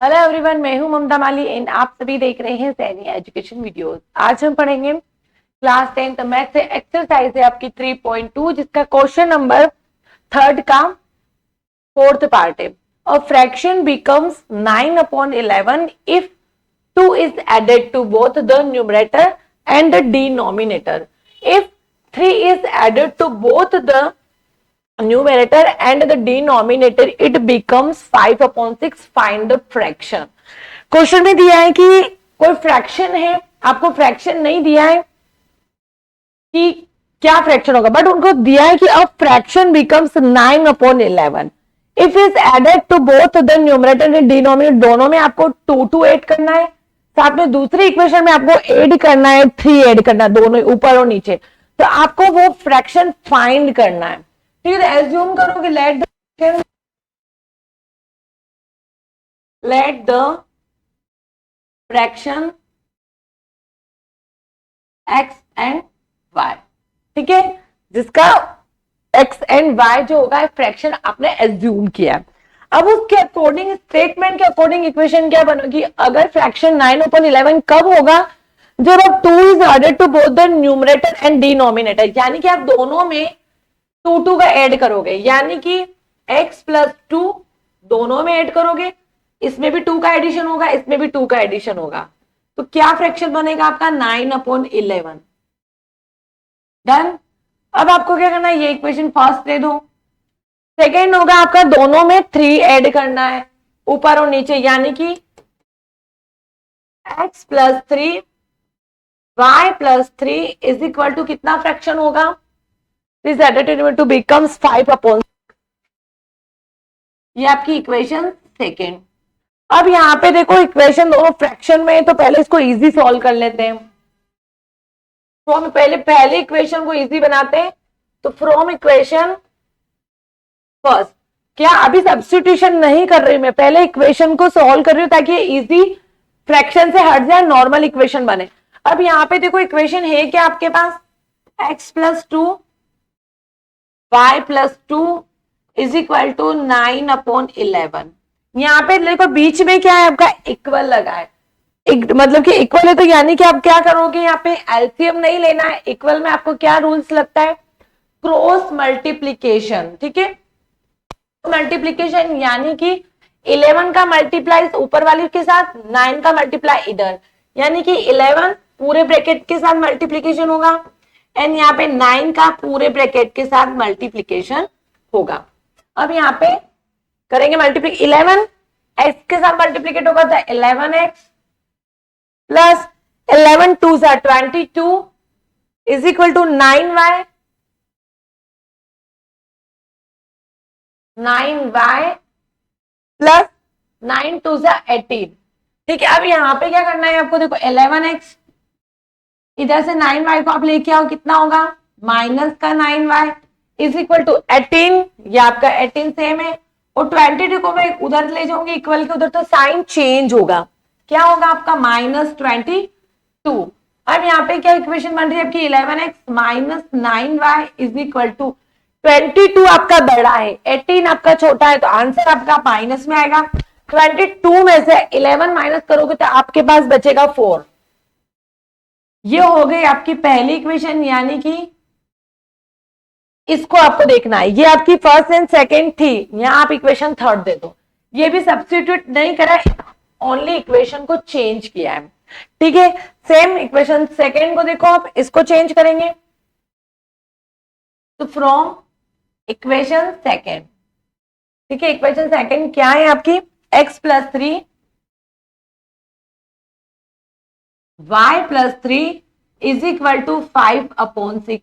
Hello everyone, मैं हूं ममता माली and आप सभी देख रहे हैं सैनी एजुकेशन वीडियोस। आज हम पढ़ेंगे क्लास 10th मैथ से एक्सरसाइज है आपकी 3.2 जिसका क्वेश्चन नंबर थर्ड का फोर्थ पार्ट है। अ fraction becomes 9/11 if 2 is added to both the numerator and the denominator. If 3 is added to both the numerator and the denominator it becomes 5/6. Find the fraction. Question में दिया है कि कोई fraction है, आपको fraction नहीं दिया है कि क्या फ्रैक्शन होगा, बट उनको दिया है कि a fraction becomes 9/11 if is added to both the numerator and denominator. दोनों में आपको 2 ऐड करना है, साथ में दूसरी इक्वेशन में आपको ऐड करना है 3 ऐड करना है, दोनों ऊपर और नीचे। तो आपको वो फ्रैक्शन फाइंड करना है। ठीक है, एज्यूम करो कि let the fraction x and y, ठीक है, जिसका एक्स एंड वाई जो होगा फ्रैक्शन आपने एज्यूम किया। अब उसके अकॉर्डिंग स्टेटमेंट के अकॉर्डिंग इक्वेशन क्या बनेगी? अगर फ्रैक्शन 9/11 कब होगा? जब अब 2 is added to both the numerator and denominator, यानी कि आप दोनों में 2 का ऐड करोगे, यानी कि x प्लस 2 दोनों में ऐड करोगे, इसमें भी 2 का एडिशन होगा, इसमें भी 2 का एडिशन होगा, तो क्या फ्रैक्शन बनेगा आपका? 9/11। डन। अब आपको क्या करना है? ये इक्वेशन फर्स्ट दे दो। सेकेंड होगा आपका दोनों में 3 ऐड करना है ऊपर और नीचे, यानी कि x plus 3 y plus 3 is equal to कितना फ्रैक्शन होगा? This added to becomes 5/6। ये आपकी इक्वेशन सेकेंड। अब यहाँ पे देखो इक्वेशन दोनों फ्रैक्शन में है, तो पहले इसको इजी सॉल्व कर लेते हैं। तो हम पहले इक्वेशन को इजी बनाते हैं। तो फ्रॉम इक्वेशन फर्स्ट, क्या अभी सब्स्टिट्यूशन नहीं कर रही मैं, पहले इक्वेशन को सॉल्व कर रही हूँ ताकि इजी फ्रैक्शन से हट जाए, नॉर्मल इक्वेशन बने। अब यहाँ पे देखो इक्वेशन है क्या आपके पास? x plus 2 y plus 2 is equal to 9/11। यहाँ पे देखो बीच में क्या है आपका? इक्वल लगा है, मतलब कि इक्वल है, तो यानी कि आप क्या करोगे? यहाँ पे एलसीएम नहीं लेना है। इक्वल में आपको क्या रूल्स लगता है? Cross multiplication. ठीक है, मल्टीप्लीकेशन यानी कि 11 का मल्टीप्लाई ऊपर वाली के साथ, 9 का मल्टीप्लाई इधर, यानी कि 11 पूरे ब्रैकेट के साथ मल्टीप्लीकेशन होगा एंड यहाँ पे 9 का पूरे ब्रैकेट के साथ मल्टीप्लीकेशन होगा। अब यहाँ पे करेंगे मल्टीप्लीकेशन, 11 एक्स के साथ मल्टीप्लीकेट होगा तो 11x प्लस 11 2 सा 22 is equal to 9y plus 9 2 सा 18। ठीक है, अब यहाँ पे क्या करना है आपको? देखो 11x इधर से 9y को आप लेके आओ, कितना होगा? माइनस का 9y इज इक्वल टू 18, ये आपका 18 सेम है, और 22 को मैं उधर ले जाऊंगी इक्वल के उधर, तो साइन चेंज होगा, क्या होगा आपका? -22। अब यहाँ पे क्या इक्वेशन बन रही है आपकी? 11x minus 9y is equal to 22 आपका बड़ा है, 18 आपका छोटा है, तो आंसर आपका माइनस में आएगा। 22 में से 11 माइनस करोगे तो आपके पास बचेगा 4। ये हो गई आपकी पहली इक्वेशन, यानी कि इसको आपको देखना है। ये आपकी फर्स्ट एंड सेकंड थी, यहां आप इक्वेशन थर्ड दे दो। ये भी सब्स्टिट्यूट नहीं करा, ओनली इक्वेशन को चेंज किया है। ठीक है, सेम इक्वेशन सेकंड को देखो, आप इसको चेंज करेंगे तो फ्रॉम इक्वेशन सेकंड, ठीक है, इक्वेशन सेकंड क्या है आपकी? x plus 3 y plus 3 is equal to 5/6।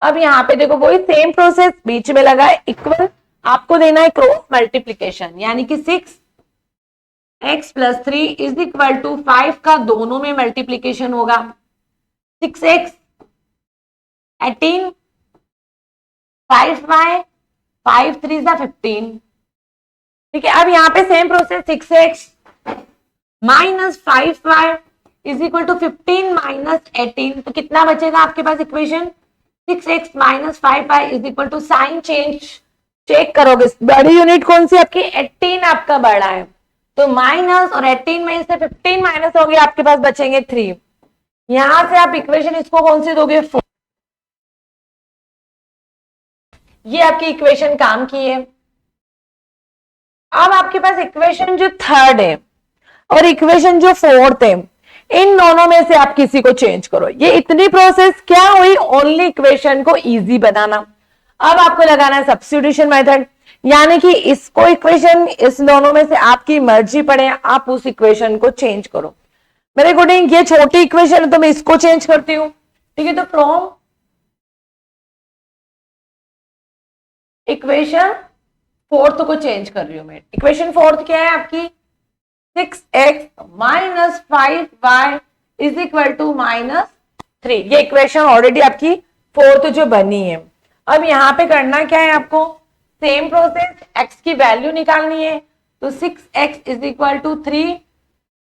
अब यहाँ पे देखो वही सेम प्रोसेस, बीच में लगा है इक्वल, आपको देना है क्रॉस मल्टीप्लीकेशन, यानी कि 6x plus 3 is equal to 5 का दोनों में मल्टीप्लीकेशन होगा, 6x 18 5y 5 3 15। ठीक है, अब यहाँ पे same process, 6x minus 5y is equal to 15 minus 18, तो कितना बचेगा आपके पास equation? 6x minus 5y is equal to sign change check करोगे बड़ी यूनिट कौन सी आपकी 18 आपका बड़ा है, तो माइनस और 18 में से 15 माइनस हो गया, आपके पास बचेंगे 3। यहां से आप इक्वेशन इसको कौन सी दोगे 4। ये आपकी इक्वेशन काम की है। अब आपके पास इक्वेशन जो थर्ड है और इक्वेशन जो फोर्थ है, इन दोनों में से आप किसी को चेंज करो। ये इतनी प्रोसेस क्या हुई, ओनली इक्वेशन को इजी बनाना। अब आपको लगाना है सब्स्टिट्यूशन मेथड, यानी कि इसको इक्वेशन इस दोनों में से आपकी मर्जी पड़े, आप उस इक्वेशन को चेंज करो। मेरे अकॉर्डिंग ये छोटी इक्वेशन है तो मैं इसको चेंज करती हूं, ठीक है। तो फ्रॉम इक्वेशन फोर्थ को चेंज कर रही हूं मैं। इक्वेशन फोर्थ क्या है आपकी 6x minus 5y is equal to -3। ये इक्वेशन ऑलरेडी आपकी फोर्थ जो बनी है। अब यहां पे करना क्या है आपको, सेम प्रोसेस, x की वैल्यू निकालनी है। तो 6x is equal to 3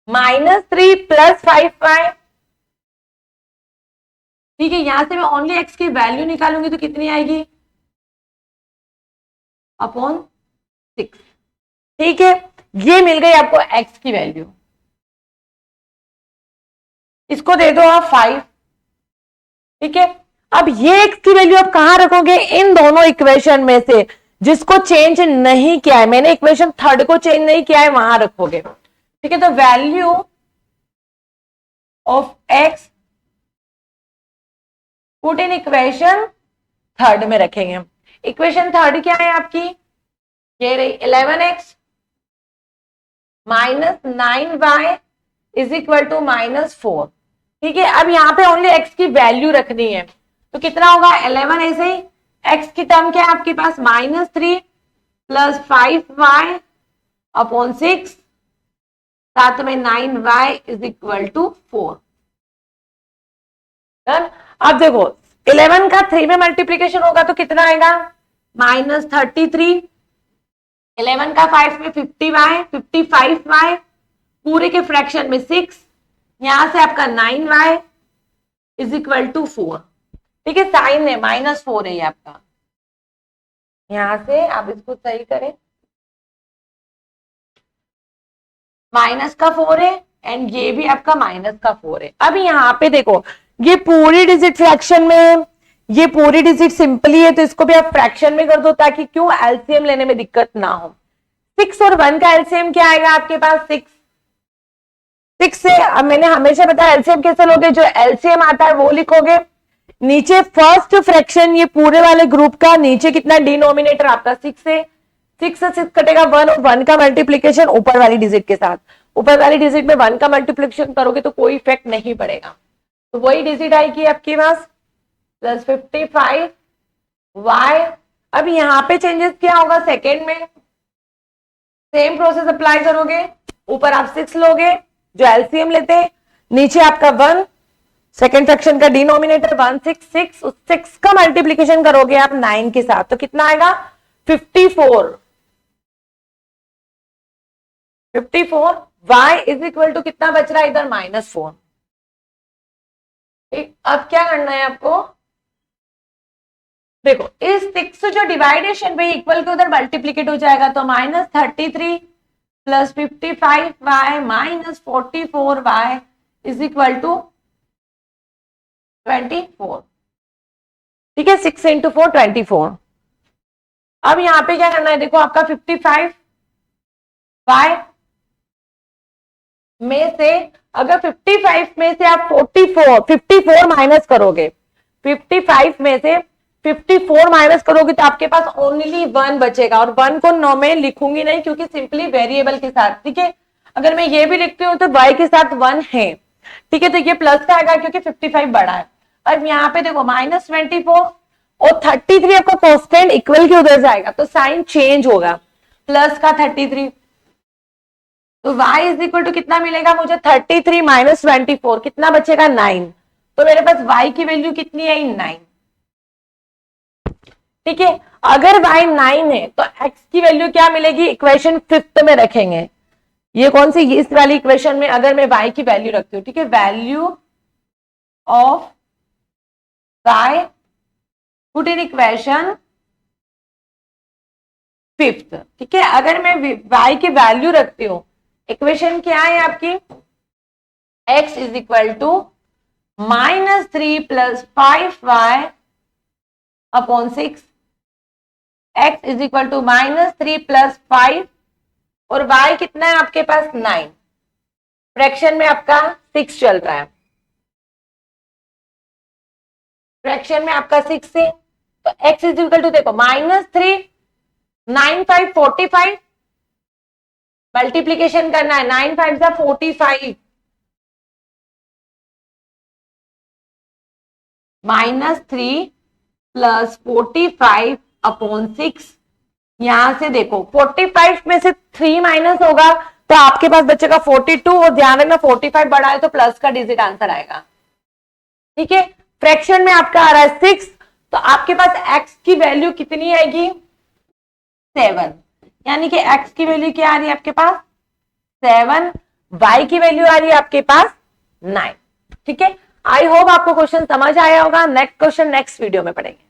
-3 plus 5y, ठीक है। यहां से मैं ओनली x की वैल्यू निकालूंगी तो कितनी आएगी, अपॉन 6, ठीक है। ये मिल गई आपको x की वैल्यू, इसको दे दो आप 5, ठीक है। अब ये x की वैल्यू आप कहां रखोगे, इन दोनों इक्वेशन में से जिसको चेंज नहीं किया है, मैंने इक्वेशन थर्ड को चेंज नहीं किया है, वहां रखोगे, ठीक है। तो value of x put in equation third में रखेंगे। इक्वेशन थर्ड क्या है आपकी, ये रही 11x minus 9y is equal to -4, ठीक है। अब यहां पे ओनली x की वैल्यू रखनी है, तो कितना होगा 11, ऐसे ही x की टर्म क्या है आपके पास -3 प्लस 5y अपॉन 6, साथ में 9y इज इक्वल टू 4। अब देखो 11 का 3 में मल्टीप्लीकेशन होगा तो कितना आएगा -33, 11 का 5 में 50y 55y, पूरे के फ्रैक्शन में 6, यहां से आपका 9y इज इक्वल टू 4, ठीक है। साइन है -4 है ये आपका, यहां से आप इसको सही करें, माइनस का 4 है एंड ये भी आपका माइनस का 4 है। अब यहाँ पे देखो ये पूरी डिजिट फ्रैक्शन में, ये पूरी डिजिट सिंपली है तो इसको भी आप फ्रैक्शन में कर दो, ताकि क्यों एलसीएम लेने में दिक्कत ना हो। 6 और 1 का एलसीएम क्या आएगा आपके पास 6 से, अब मैंने हमेशा बताया एलसीएम कैसे लोगे, जो एलसीएम आता है वो लिखोगे, नीचे फर्स्ट फ्रैक्शन ये पूरे वाले ग्रुप का, नीचे कितना डिनोमिनेटर आपका 6 है, 6 से 6 कटेगा 1 और 1 का मल्टीप्लीकेशन ऊपर वाली डिजिट के साथ, ऊपर वाली डिजिट में 1 का मल्टीप्लीकेशन करोगे तो कोई इफेक्ट नहीं पड़ेगा, तो वही डिजिट आएगी आपके पास प्लस 55 y। अब यहां पे चेंजेस क्या होगा, सेकेंड में सेम प्रोसेस अप्लाई करोगे, ऊपर आप 6 लोगे जो एलसीएम लेते हैं, नीचे आपका 1, सेकेंड फ्रैक्शन का डिनोमिनेटर 1 6 6, उस 6 का मल्टीप्लीकेशन करोगे आप 9 के साथ तो कितना आएगा 54 y इज इक्वल टू कितना बच रहा है इधर -4, ठीक। अब क्या करना है आपको, देखो इस 6 जो डिवाइडेशन पे इक्वल के उधर मल्टीप्लीकेट हो जाएगा, तो -33 plus 55y minus 44y is equal to 24, ठीक है। 6 इंटू 4 24। अब यहां पे क्या करना है, देखो आपका 55y में से अगर 55 में से आप 54 माइनस करोगे, 55 में से 54 माइनस करोगे तो आपके पास ओनली 1 बचेगा, और 1 को नो में लिखूंगी नहीं क्योंकि सिंपली वेरिएबल के साथ, ठीक है। अगर मैं ये भी लिखती हूँ तो y के साथ 1 है, ठीक है, तो ये प्लस का आएगा क्योंकि 55 बड़ा है। अब यहाँ पे देखो -24 और 33 आपका कांस्टेंट इक्वल के उधर जाएगा तो साइन चेंज होगा, प्लस का 33, तो y इज इक्वल टू कितना मिलेगा मुझे 33 माइनस 24, कितना बचेगा 9, तो मेरे पास y की वैल्यू कितनी है 9, ठीक है। अगर y 9 है तो x की वैल्यू क्या मिलेगी, इक्वेशन 5th में रखेंगे, ये कौन सी, इस वाली इक्वेशन में अगर मैं y की वैल्यू रखती हूँ, ठीक है, value of y put in equation fifth. ठीक है, अगर मैं y की वैल्यू रखती हूं, इक्वेशन क्या है आपकी, x is equal to -3 + 5y upon 6, x is equal to -3 + 5 और y कितना है आपके पास 9, फ्रैक्शन में आपका 6 चल रहा है, फ्रैक्शन में आपका 6 है, तो x इज इक्वल टू देखो -3 9 5 45, मल्टीप्लीकेशन करना है, 9 5 जा 45, -3 + 45 अपॉन 6, यहां से देखो 45 में से 3 माइनस होगा तो आपके पास बचेगा 42, और ध्यान रखना 45 बड़ा है तो प्लस का डिजिट आंसर आएगा। ठीक है, फ्रैक्शन में आपका आ रहा है 6, तो आपके पास x की वैल्यू कितनी आएगी 7, यानी कि x की वैल्यू क्या आ रही है आपके पास 7, y की वैल्यू आ रही है आपके पास 9। ठीक है, आई होप आपको क्वेश्चन समझ आया होगा। नेक्स्ट क्वेश्चन नेक्स्ट वीडियो में पढ़ेंगे।